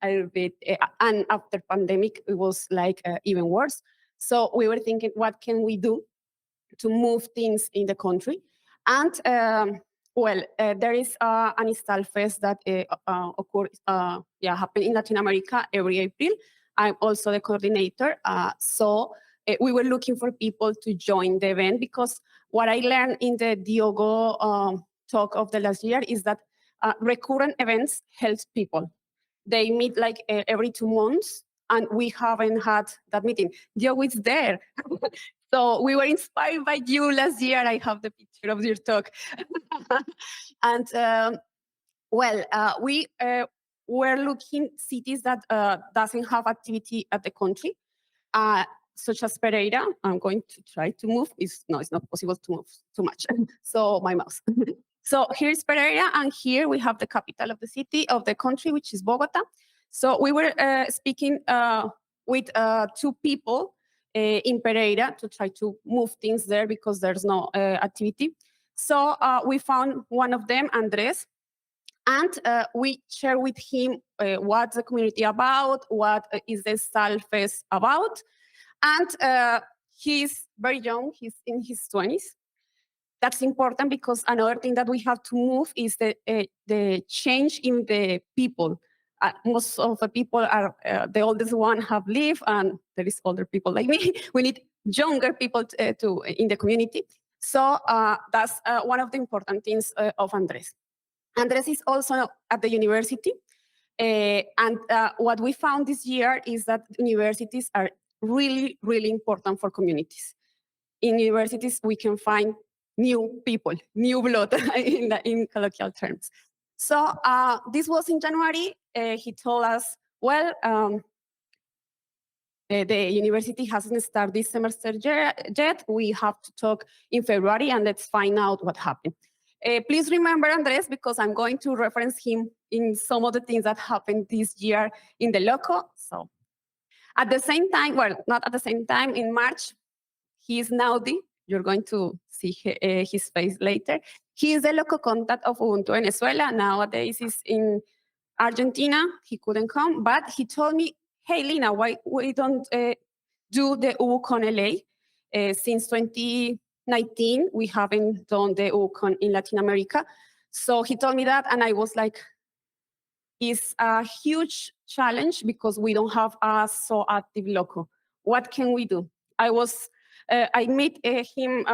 a little bit. And after pandemic, it was like even worse. So we were thinking, what can we do to move things in the country? And there is an install fest that happen in Latin America every April. I'm also the coordinator. We were looking for people to join the event, because what I learned in the Diogo talk of the last year is that recurrent events help people. They meet like every 2 months, and we haven't had that meeting. Diogo is there. So we were inspired by you last year. I have the picture of your talk. And we were looking cities that doesn't have activity at the country, such as Pereira. I'm going to try to move. It's not possible to move too much. So my mouse. So here's Pereira, and here we have the capital of the city, of the country, which is Bogota. So we were speaking with 2 people in Pereira to try to move things there, because there's no activity. So we found one of them, Andres, and we share with him what's the community about, what is the Salfest about. And he's very young, he's in his 20s. That's important, because another thing that we have to move is the change in the people. Most of the people are, the oldest one have lived, and there is older people like me. We need younger people to in the community. So that's one of the important things of Andres. Andres is also at the university. And what we found this year is that universities are really, really important for communities. In universities, we can find new people, new blood in colloquial terms. So this was in January. He told us, the university hasn't started this semester yet. We have to talk in February, and let's find out what happened. Please remember Andres, because I'm going to reference him in some of the things that happened this year in the LoCo. So at the same time, not at the same time, in March, he is Naudi. You're going to see his face later. He is the local contact of Ubuntu Venezuela. Nowadays he's in Argentina. He couldn't come, but he told me, hey, Lina, why we don't do the UbuConLA? Since 2019, we haven't done the UbuCon in Latin America. So he told me that, and I was like, it's a huge challenge, because we don't have a so active LoCo. What can we do? I met him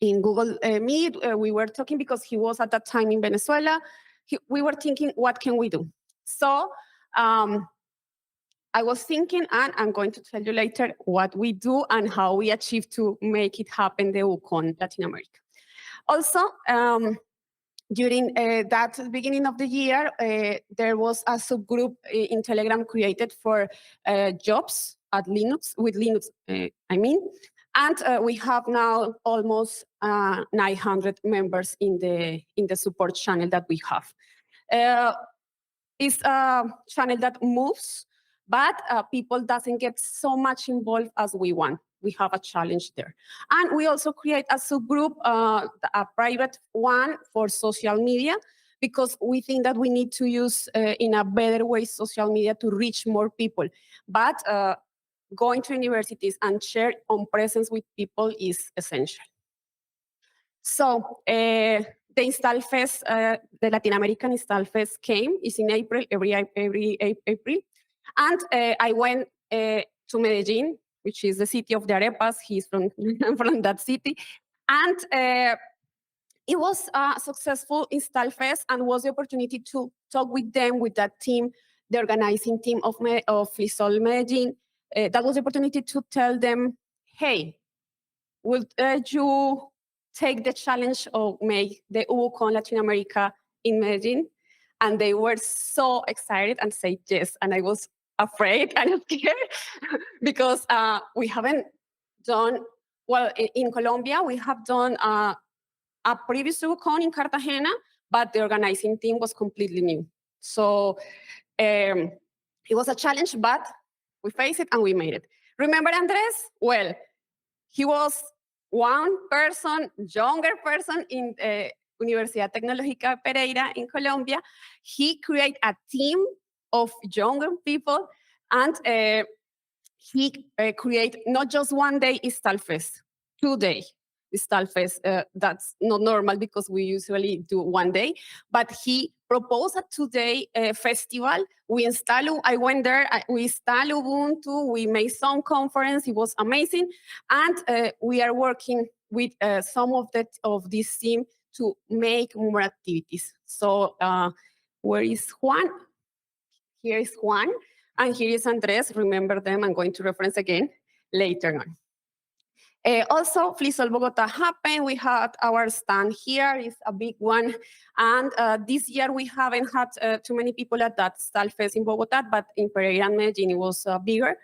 in Google Meet. We were talking, because he was at that time in Venezuela. We were thinking, what can we do? So I was thinking, and I'm going to tell you later what we do and how we achieve to make it happen, the UbuCon Latin America. Also, during that beginning of the year, there was a subgroup in Telegram created for jobs at Linux, with Linux, and we have now almost 900 members in the support channel that we have. It's a channel that moves, but people doesn't get so much involved as we want. We have a challenge there. And we also create a subgroup, a private one for social media, because we think that we need to use in a better way social media to reach more people. But going to universities and share on presence with people is essential. So the Install Fest, the Latin American Install Fest came. It's in April, every April. And I went to Medellin, which is the city of the arepas. He's from that city. And it was a successful Install Fest, and was the opportunity to talk with them, with that team, the organizing team of FLISoL Medellin. That was the opportunity to tell them, hey, would you take the challenge of make the UbuCon Latin America in Medellin? And they were so excited and said yes. And I was afraid and scared because we haven't done, well, in Colombia, we have done a previous UbuCon in Cartagena, but the organizing team was completely new. So it was a challenge, but we faced it and we made it. Remember Andres? Well, he was one person, younger person in Universidad Tecnológica Pereira in Colombia. He created a team of younger people. And he create not just one day Stalfest, 2 days. Stalfest, that's not normal because we usually do 1 day, but he proposed a 2-day festival. I went there, we installed Ubuntu, we made some conference, it was amazing. And we are working with some of this team to make more activities. So where is Juan? Here is Juan, and here is Andres. Remember them, I'm going to reference again later on. Also, FLISoL Bogota happened. We had our stand here, it's a big one. And this year we haven't had too many people at that Stalfest in Bogota, but in Pereira and Medellin it was bigger.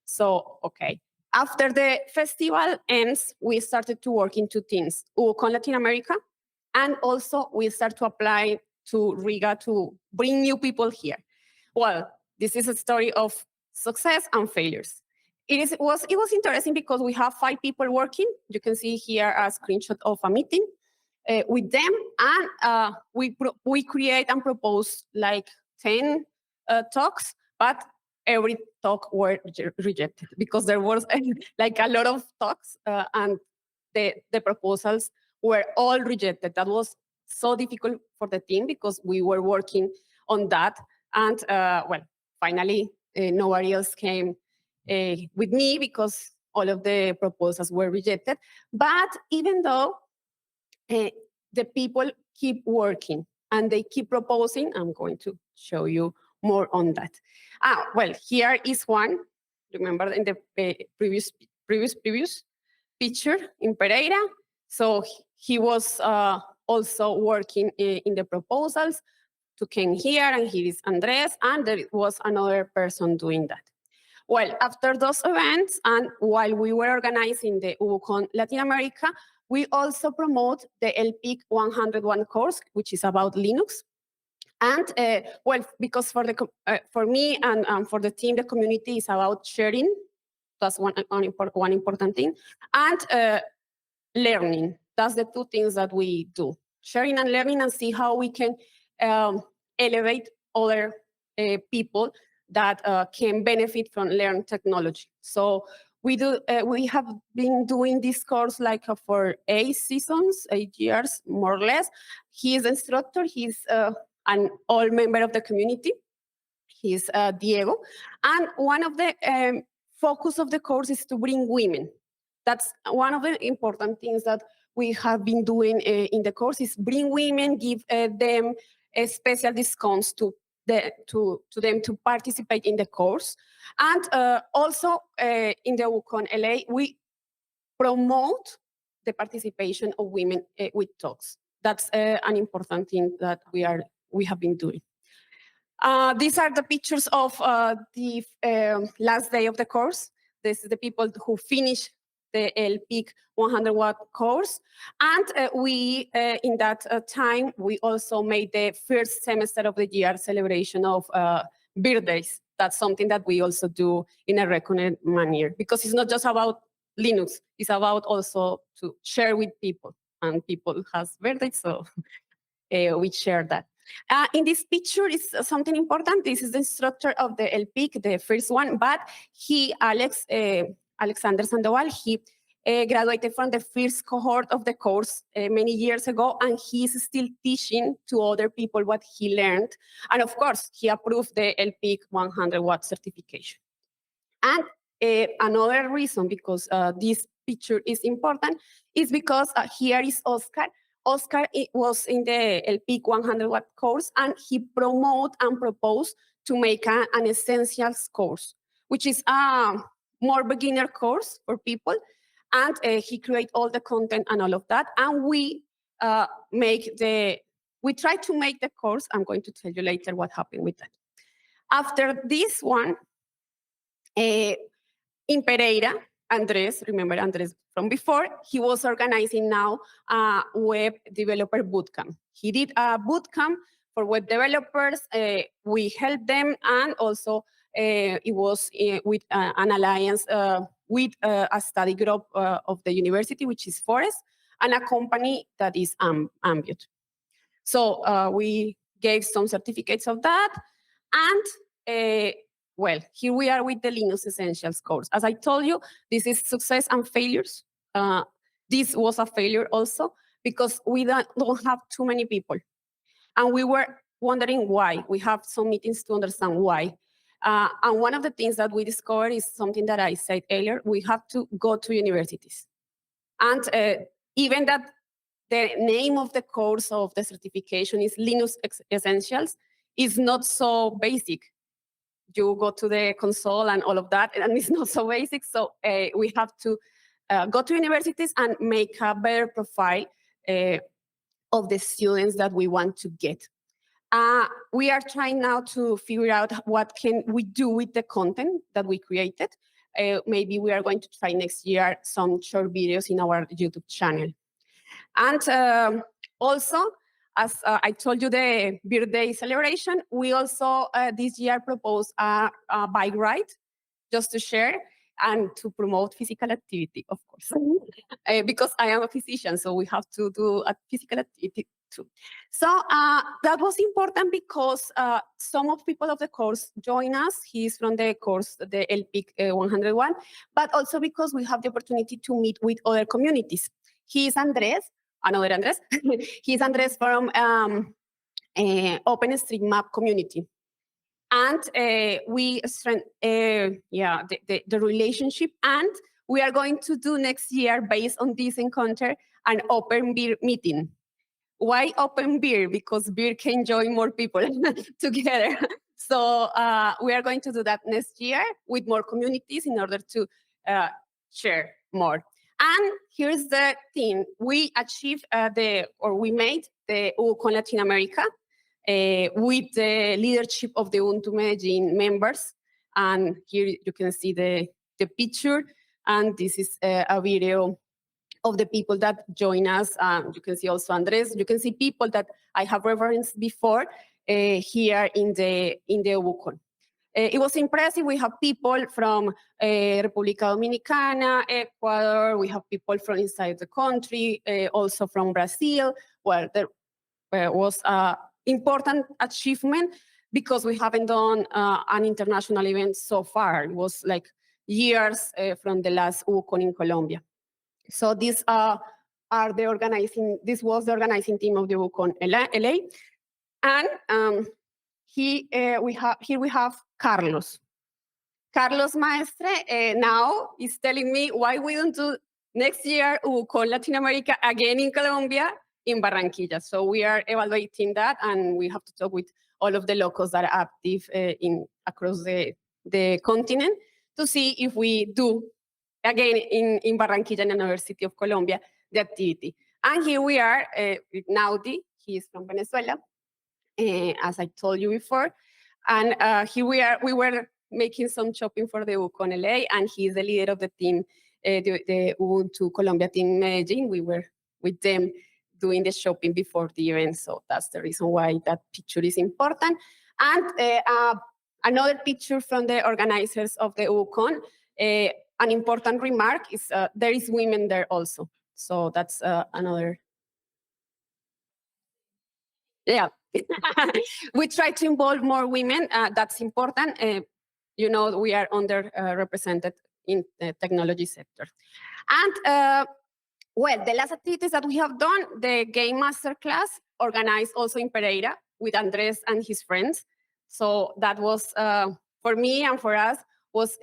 So, okay. After the festival ends, we started to work in 2 teams, UbuCon Latin America, and also we start to apply to Riga to bring new people here. Well, this is a story of success and failures. It was interesting because we have 5 people working. You can see here a screenshot of a meeting with them, and we create and propose like 10 talks, but every talk were rejected because there was like a lot of talks, and the proposals were all rejected. That was so difficult for the team because we were working on that, and well, finally nobody else came with me because all of the proposals were rejected. But even though the people keep working and they keep proposing, I'm going to show you more on that. Well, here is one. Remember in the previous picture in Pereira? So he was also working in the proposals to came here, and here is Andres, and there was another person doing that. Well, after those events, and while we were organizing the UbuCon Latin America, we also promote the LPIC 101 course, which is about Linux. And well, because for me and for the team, the community is about sharing. That's one important thing. And learning. That's the 2 things that we do. Sharing and learning, and see how we can elevate other people that can benefit from learn technology. So we have been doing this course like for 8 seasons, 8 years, more or less. He is an instructor. He's an old member of the community. He's Diego. And one of the focus of the course is to bring women. That's one of the important things that we have been doing in the course, is bring women, give them special discounts to them to participate in the course. And also in the UbuConLA, we promote the participation of women with talks. That's an important thing that we have been doing. These are the pictures of the last day of the course. This is the people who finished the LPIC 100-watt course. And we, in that time, we also made the first semester of the year celebration of birthdays. That's something that we also do in a recurrent manner, because it's not just about Linux, it's about also to share with people, and people has birthdays, so we share that. In this picture is something important. This is the instructor of the LPIC, the first one, but Alexander Sandoval, he graduated from the first cohort of the course many years ago, and he's still teaching to other people what he learned. And of course, he approved the LPIC 100-watt certification. And another reason, because this picture is important, is because here is Oscar. Oscar was in the LPIC 100-watt course, and he promoted and proposed to make an essentials course, which is a more beginner course for people. And he created all the content and all of that. And we try to make the course. I'm going to tell you later what happened with that. After this one, in Pereira, Andres, remember Andres from before, he was organizing now a web developer bootcamp. He did a bootcamp for web developers. We helped them, and also it was with an alliance with a study group of the university, which is Forest, and a company that is Ambient. So we gave some certificates of that, and well, here we are with the Linux Essentials course. As I told you, this is success and failures. This was a failure also because we don't have too many people. And we were wondering why. We have some meetings to understand why. And one of the things that we discovered is something that I said earlier. We have to go to universities. And even that the name of the course of the certification is Linux Essentials, is not so basic. You go to the console and all of that, and it's not so basic. So we have to go to universities and make a better profile of the students that we want to get. We are trying now to figure out what can we do with the content that we created. Maybe we are going to try next year some short videos in our YouTube channel. And also, as I told you, the birthday celebration, we also this year proposed a bike ride just to share and to promote physical activity, of course, because I am a physician, so we have to do a physical activity too. So that was important because some of people of the course join us. He's from the course, the LPIC 101, but also because we have the opportunity to meet with other communities. He is Andres, another Andres. He's Andres from OpenStreetMap community. And we strengthen the relationship, and we are going to do next year, based on this encounter, an open beer meeting. Why open beer? Because beer can join more people together. So we are going to do that next year with more communities in order to share more. And here's the thing: we achieved we made the UbuCon Latin America with the leadership of the Ubuntu Medellin members. And here you can see the picture, and this is a video of the people that join us. You can see also Andres. You can see people that I have referenced before here in the UbuCon. It was impressive. We have people from República Dominicana, Ecuador. We have people from inside the country, also from Brazil. Well, there was an important achievement because we haven't done an international event so far. It was like years from the last UbuCon in Colombia. So these are the organizing. This was the organizing team of the UbuConLA, and here we have Carlos. Carlos Maestre now is telling me why we don't do next year UbuCon Latin America again in Colombia, in Barranquilla. So we are evaluating that, and we have to talk with all of the locals that are active across the continent to see if we do again in Barranquilla, in another city of Colombia, the activity. And here we are with Naudi. He is from Venezuela, as I told you before. And here we were making some shopping for the UbuConLA, and he's the leader of the team, the Ubuntu Colombia team Medellin. We were with them doing the shopping before the event, so that's the reason why that picture is important. And another picture from the organizers of the UbuCon. An important remark is there is women there also. So that's another. Yeah. We try to involve more women. That's important. You know, we are underrepresented in the technology sector. And well, the last activities that we have done, the Game Master class organized also in Pereira with Andres and his friends. So that was, for me and for us, was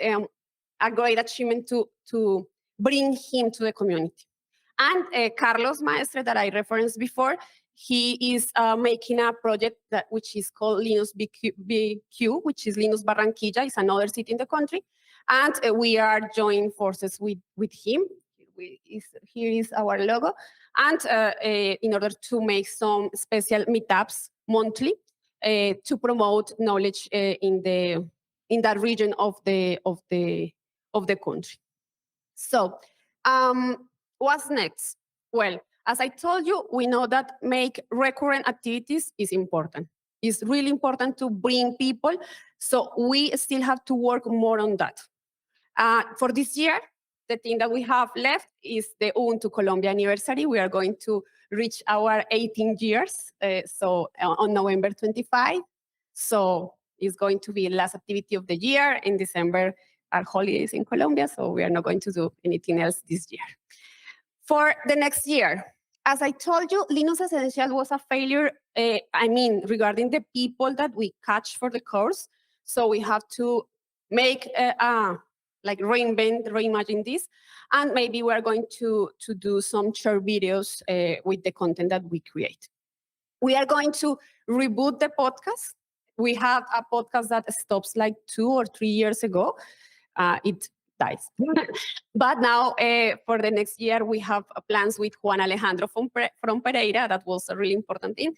a great achievement to bring him to the community. And Carlos Maestre, that I referenced before, he is making a project which is called Linux BQ, which is Linux Barranquilla. It's another city in the country. And we are joining forces with him. Here is our logo. And in order to make some special meetups monthly to promote knowledge in that region of the country. So what's next? Well, as I told you, we know that make recurrent activities is important. It's really important to bring people. So we still have to work more on that. For this year, the thing that we have left is the Ubuntu Colombia anniversary. We are going to reach our 18 years, so on November 25. So is going to be the last activity of the year. In December are holidays in Colombia, so we are not going to do anything else this year. For the next year, as I told you, Linux Essential was a failure, regarding the people that we catch for the course. So we have to make, reimagine this. And maybe we're going to do some short videos with the content that we create. We are going to reboot the podcast. We have a podcast that stops like 2 or 3 years ago. It dies. But now for the next year, we have plans with Juan Alejandro from Pereira. That was a really important thing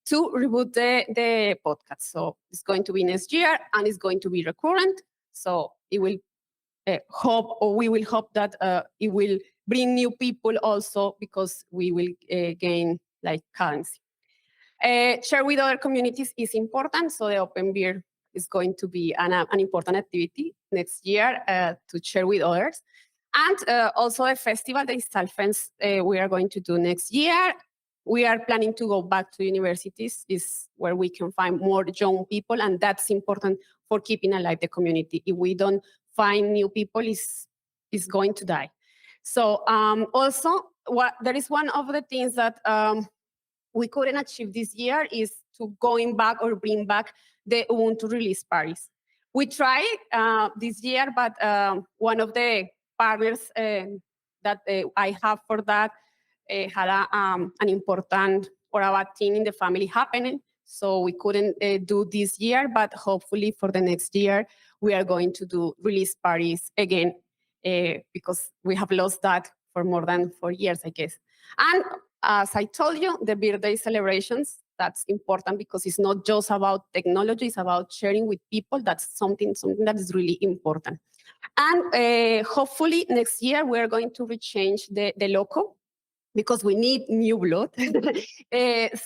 to reboot the podcast. So it's going to be next year and it's going to be recurrent. So it will we will hope that it will bring new people also because we will gain like currency. Share with other communities is important. So the Open Beer is going to be an important activity next year to share with others. And also a festival, the Instalfens, we are going to do next year. We are planning to go back to universities, is where we can find more young people, and that's important for keeping alive the community. If we don't find new people, is going to die. So also, there is one of the things that we couldn't achieve this year is to going back or bring back the Ubuntu release parties. We tried this year, but one of the partners that I have for that had an important or a bad thing in the family happening. So we couldn't do this year, but hopefully for the next year, we are going to do release parties again because we have lost that for more than 4 years, I guess. And as I told you, the birthday celebrations, that's important because it's not just about technology, it's about sharing with people. That's something that is really important. And hopefully next year, we're going to rechange the LoCo because we need new blood.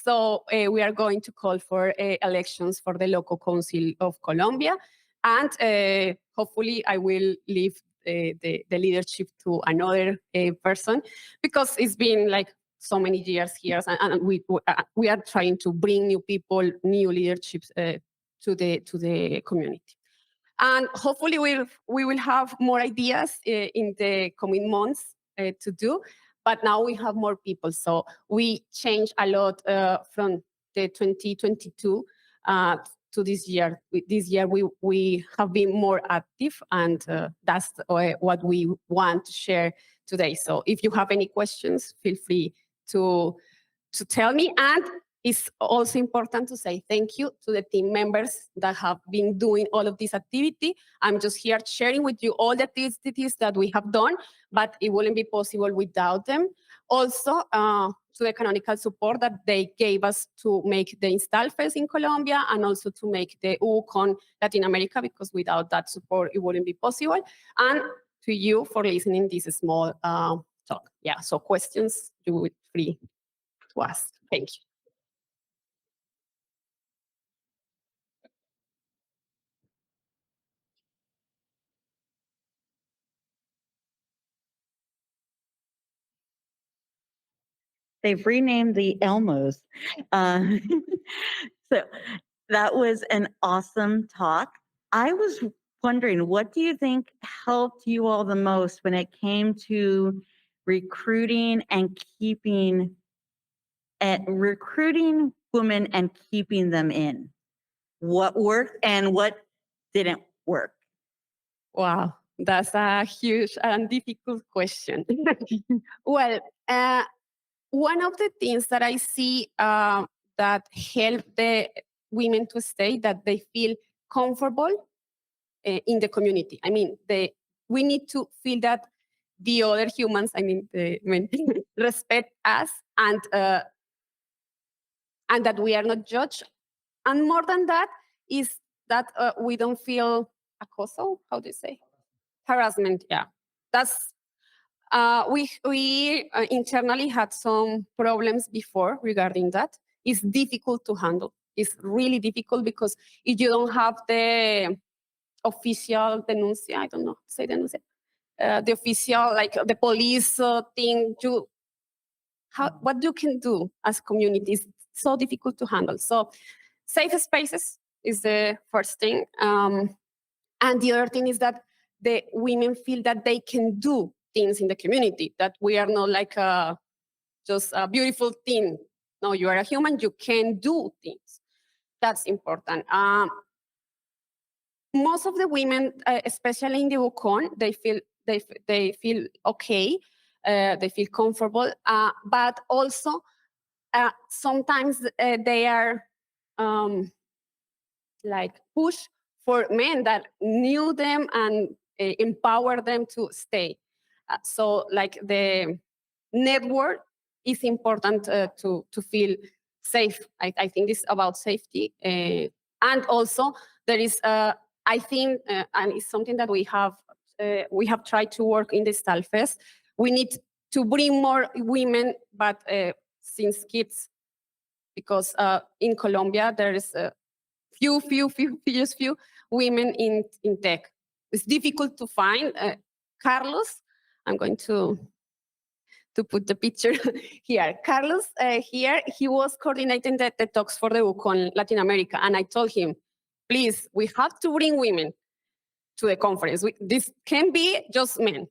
So we are going to call for elections for the LoCo Council of Colombia. And hopefully I will leave the leadership to another person because it's been like so many years here, and we are trying to bring new people, new leaderships to the community. And hopefully we will have more ideas in the coming months to do, but now we have more people. So we changed a lot from the 2022 to this year. This year we have been more active, and that's what we want to share today. So if you have any questions, feel free to tell me. And it's also important to say thank you to the team members that have been doing all of this activity. I'm just here sharing with you all the activities that we have done, but it wouldn't be possible without them. Also, to the canonical support that they gave us to make the Instalfest in Colombia and also to make the UbuCon Latin America, because without that support, it wouldn't be possible. And to you for listening this small talk. Yeah, so questions, you would free to ask. Thank you. They've renamed the Elmos. So that was an awesome talk. I was wondering, what do you think helped you all the most when it came to recruiting and keeping recruiting women and keeping them in? What worked and what didn't work? Wow, that's a huge and difficult question. Well, one of the things that I see that help the women to stay, that they feel comfortable in the community. I mean, we need to feel that the other humans, I mean, the men, respect us, and that we are not judged. And more than that is that we don't feel acoso. How do you say? Harassment. Yeah, that's we internally had some problems before regarding that. It's difficult to handle. It's really difficult because if you don't have the official denuncia, I don't know, say denuncia, the official, like the police thing, what you can do as communities, so difficult to handle. So safe spaces, is the first thing. And the other thing is that the women feel that they can do things in the community, that we are not like just a beautiful thing. No, you are a human, you can do things. That's important. Most of the women, especially in the UbuCon, they feel okay, they feel comfortable, but also sometimes they are like push for men that knew them and empower them to stay. So like the network is important to feel safe. I think it's about safety. And also there is, I think, and it's something that we have tried to work in the Stalfest. We need to bring more women, but since kids, because in Colombia there is few women in tech. It's difficult to find. Carlos, I'm going to put the picture here. Carlos here, he was coordinating the talks for the UbuCon Latin America, and I told him, please, we have to bring women to the conference. This can be just men,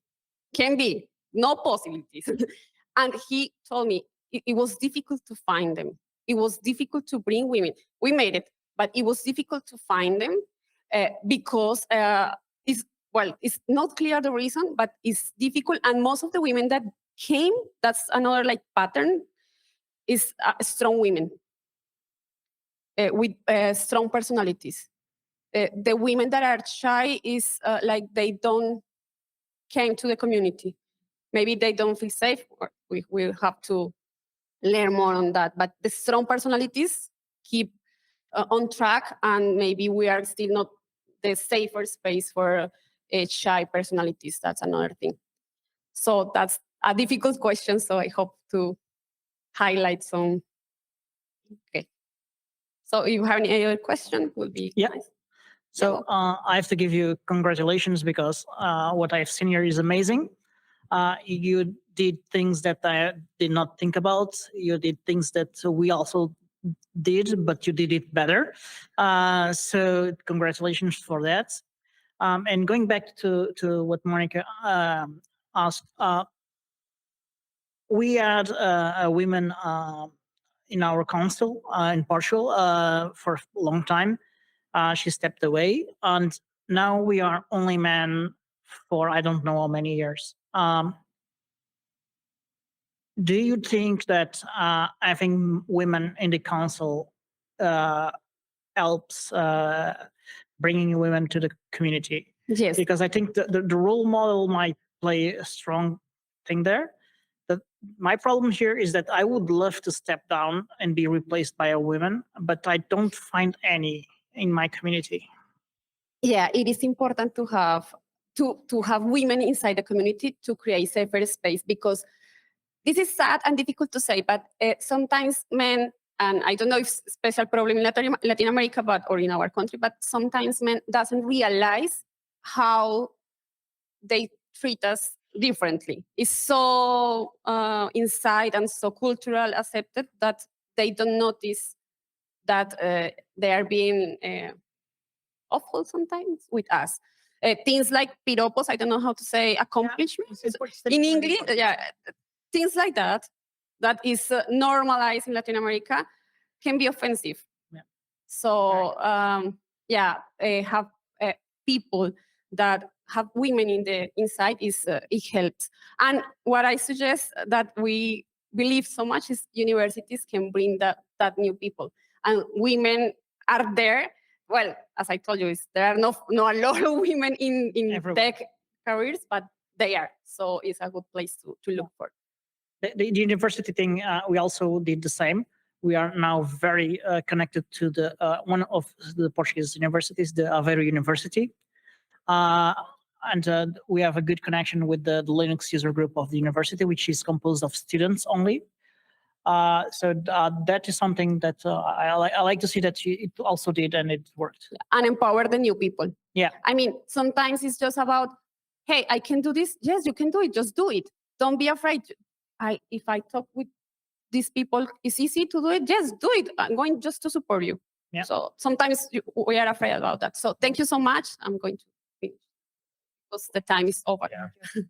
can be, no possibilities. And he told me it was difficult to find them. It was difficult to bring women. We made it, but it was difficult to find them because it's not clear the reason, but it's difficult. And most of the women that came, that's another like pattern, is strong women with strong personalities. The women that are shy is like they don't came to the community. Maybe they don't feel safe. Or we will have to learn more on that. But the strong personalities keep on track, and maybe we are still not the safer space for shy personalities. That's another thing. So that's a difficult question. So I hope to highlight some. Okay. So if you have any other question, would be nice. So I have to give you congratulations because what I've seen here is amazing. You did things that I did not think about. You did things that we also did, but you did it better. So congratulations for that. And going back to what Monica asked, we had a women in our council in Portugal for a long time. She stepped away, and now we are only men for I don't know how many years. Do you think that having women in the council helps bringing women to the community? Yes. Because I think the role model might play a strong thing there. My problem here is that I would love to step down and be replaced by a woman, but I don't find any in my community. Yeah, it is important to have women inside the community to create safer space, because this is sad and difficult to say, but sometimes men, and I don't know if it's a special problem in Latin America, or in our country, but sometimes men doesn't realize how they treat us differently. It's so inside and so cultural accepted that they don't notice that they are being awful sometimes with us. Things like piropos, I don't know how to say accomplishments in English. Yeah, things like that is normalized in Latin America can be offensive. Yeah. So have people that have women in the inside it helps. And what I suggest that we believe so much is universities can bring that new people, and women are there. Well, as I told you, there are not a lot of women in tech careers, but they are. So it's a good place to look for. The university thing, we also did the same. We are now very connected to the one of the Portuguese universities, the Aveiro University. And we have a good connection with the Linux user group of the university, which is composed of students only. So that is something that I like to see that it also did, and it worked. And empower the new people. Yeah. I mean, sometimes it's just about, hey, I can do this. Yes, you can do it. Just do it. Don't be afraid. If I talk with these people, it's easy to do it. Just do it. I'm going just to support you. Yeah. So sometimes we are afraid about that. So thank you so much. I'm going to finish because the time is over. Yeah.